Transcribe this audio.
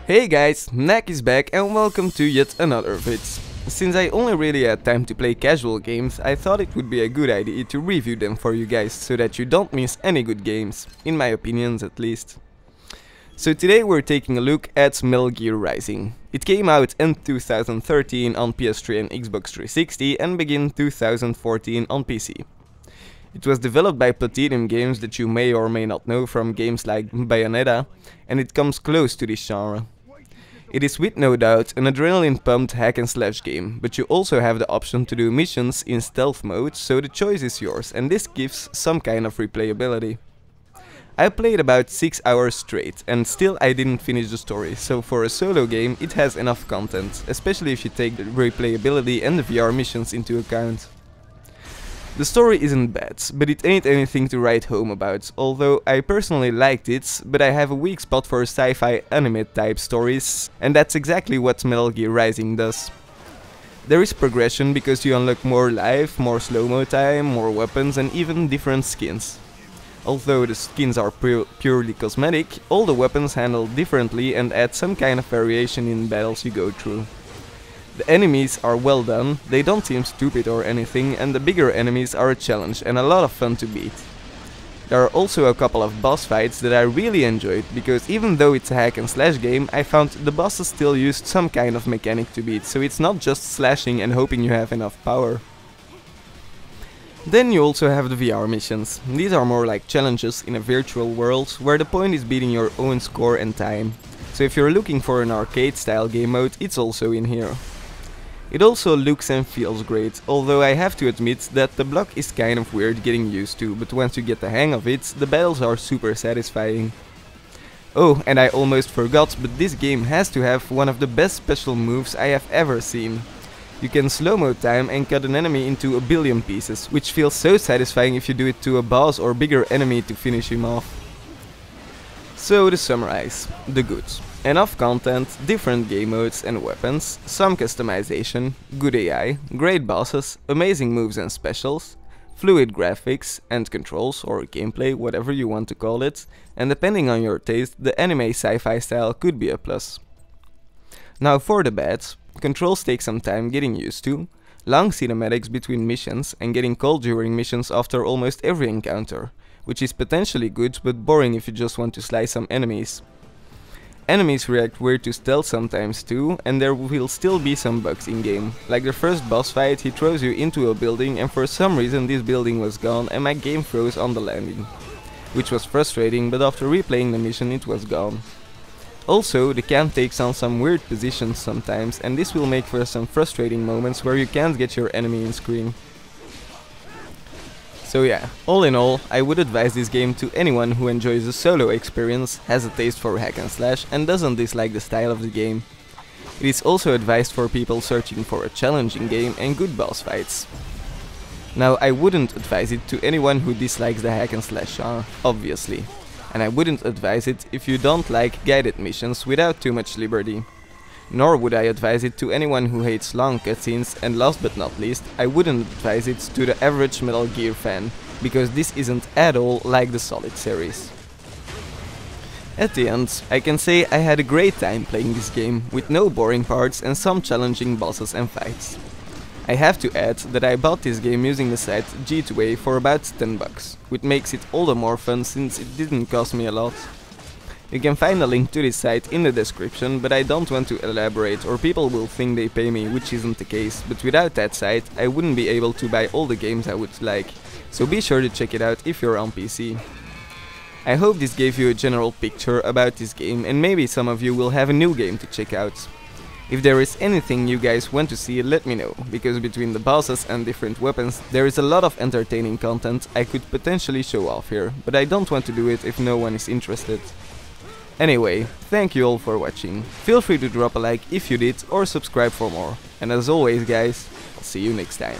Hey guys, Nak is back and welcome to yet another vid. Since I only really had time to play casual games, I thought it would be a good idea to review them for you guys so that you don't miss any good games, in my opinions at least. So today we're taking a look at Metal Gear Rising. It came out in 2013 on PS3 and Xbox 360 and began 2014 on PC. It was developed by Platinum Games that you may or may not know from games like Bayonetta, and it comes close to this genre. It is with no doubt an adrenaline-pumped hack and slash game, but you also have the option to do missions in stealth mode, so the choice is yours, and this gives some kind of replayability. I played about 6 hours straight, and still I didn't finish the story, so for a solo game it has enough content, especially if you take the replayability and the VR missions into account. The story isn't bad, but it ain't anything to write home about, although I personally liked it, but I have a weak spot for sci-fi anime type stories, and that's exactly what Metal Gear Rising does. There is progression because you unlock more life, more slow-mo time, more weapons and even different skins. Although the skins are purely cosmetic, all the weapons handle differently and add some kind of variation in battles you go through. The enemies are well done, they don't seem stupid or anything, and the bigger enemies are a challenge and a lot of fun to beat. There are also a couple of boss fights that I really enjoyed, because even though it's a hack and slash game, I found the bosses still used some kind of mechanic to beat, so it's not just slashing and hoping you have enough power. Then you also have the VR missions. These are more like challenges in a virtual world, where the point is beating your own score and time. So if you're looking for an arcade style game mode, it's also in here. It also looks and feels great, although I have to admit that the block is kind of weird getting used to, but once you get the hang of it, the battles are super satisfying. Oh, and I almost forgot, but this game has to have one of the best special moves I have ever seen. You can slow-mo time and cut an enemy into a billion pieces, which feels so satisfying if you do it to a boss or bigger enemy to finish him off. So to summarize, the goods. Enough content, different game modes and weapons, some customization, good AI, great bosses, amazing moves and specials, fluid graphics and controls or gameplay, whatever you want to call it, and depending on your taste, the anime sci-fi style could be a plus. Now for the bad, controls take some time getting used to, long cinematics between missions and getting cold during missions after almost every encounter, which is potentially good but boring if you just want to slice some enemies. Enemies react weird to stealth sometimes too, and there will still be some bugs in game. Like the first boss fight, he throws you into a building and for some reason this building was gone and my game froze on the landing. Which was frustrating, but after replaying the mission it was gone. Also, the cam takes on some weird positions sometimes, and this will make for some frustrating moments where you can't get your enemy in screen. So yeah, all in all, I would advise this game to anyone who enjoys a solo experience, has a taste for hack and slash and doesn't dislike the style of the game. It is also advised for people searching for a challenging game and good boss fights. Now I wouldn't advise it to anyone who dislikes the hack and slash genre, obviously. And I wouldn't advise it if you don't like guided missions without too much liberty. Nor would I advise it to anyone who hates long cutscenes, and last but not least, I wouldn't advise it to the average Metal Gear fan, because this isn't at all like the Solid series. At the end, I can say I had a great time playing this game, with no boring parts and some challenging bosses and fights. I have to add that I bought this game using the site G2A for about $10, which makes it all the more fun since it didn't cost me a lot. You can find a link to this site in the description, but I don't want to elaborate or people will think they pay me, which isn't the case, but without that site I wouldn't be able to buy all the games I would like, so be sure to check it out if you're on PC. I hope this gave you a general picture about this game and maybe some of you will have a new game to check out. If there is anything you guys want to see, let me know, because between the bosses and different weapons there is a lot of entertaining content I could potentially show off here, but I don't want to do it if no one is interested. Anyway, thank you all for watching, feel free to drop a like if you did or subscribe for more, and as always guys, I'll see you next time.